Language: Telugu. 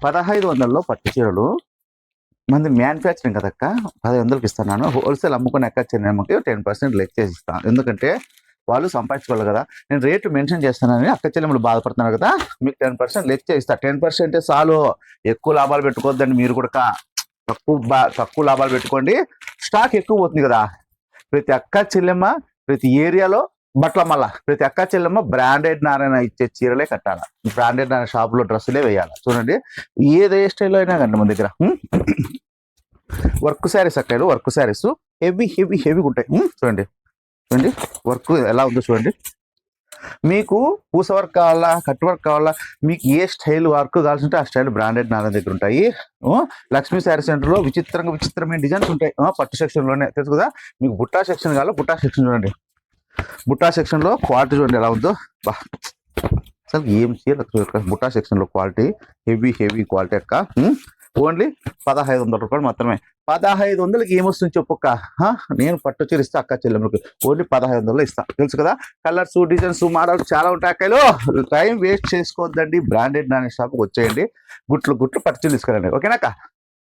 1500లో పట్టు చీరలు మంది మ్యానుఫ్యాక్చరింగ్ కదక్క 1500కి ఇస్తాను. హోల్సేల్ అమ్ముకునే అక్క చెల్లెమ్మకి 10% లెక్ చేసి ఇస్తాను. ఎందుకంటే వాళ్ళు సంపాదించుకోవాలి కదా. నేను రేటు మెన్షన్ చేస్తానని అక్క చెల్లెమ్మలు బాధపడుతున్నారు కదా, మీకు 10% లెక్ చేయిస్తా. 10% చాలు, ఎక్కువ లాభాలు పెట్టుకోవద్దండి. మీరు కూడా తక్కువ లాభాలు పెట్టుకోండి. స్టాక్ ఎక్కువ పోతుంది కదా. ప్రతి అక్క చెల్లెమ్మ ప్రతి ఏరియాలో బట్టల మళ్ళా ప్రతి అక్క చెల్లెమ్మ బ్రాండెడ్ నారాయణ ఇచ్చే చీరలే కట్టాలి. బ్రాండెడ్ నారాయణ షాపులో డ్రెస్సులే వేయాలి. చూడండి, ఏదే స్టైల్లో అయినా కండి మన దగ్గర. వర్క్ శారీస్ అక్కడ, వర్క్ శారీస్ హెవీగా ఉంటాయి. చూడండి చూడండి వర్క్ ఎలా ఉందో చూడండి. మీకు పూస వర్క్ కావాలా, కట్ వర్క్ కావాలా, మీకు ఏ స్టైల్ వర్క్ కావాల్సి ఆ స్టైల్ బ్రాండెడ్ నారాయణ దగ్గర ఉంటాయి. లక్ష్మీ శారీ సెంటర్ లో విచిత్రమైన డిజైన్స్ ఉంటాయి. పట్టు సెక్షన్ లోనే తెలుసు కదా. మీకు బుట్టా సెక్షన్ కావాలా, బుట్టా సెక్షన్ చూడండి. బుట్టా సెక్షన్ లో క్వాలిటీ చూడండి ఎలా ఉందో. అసలు ఏం చేయాలి బుట్టా సెక్షన్ లో క్వాలిటీ, హెవీ క్వాలిటీ అక్క. ఓన్లీ 1500 రూపాయలు మాత్రమే. 1500కి ఏమొస్తుంది చెప్పక్క. నేను పట్టు చీర ఇస్తా అక్క చెల్లెమ్మలకి, ఓన్లీ 1500 ఇస్తా. తెలుసు కదా. కలర్స్, డిజైన్స్, మోడల్స్ చాలా ఉంటాయి అక్కలు. టైం వేస్ట్ చేసుకోవద్దండి. బ్రాండెడ్ నాని షాప్కి వచ్చేయండి. గుట్లు పట్టు చీరలు తీసుకురండి. ఓకేనాక.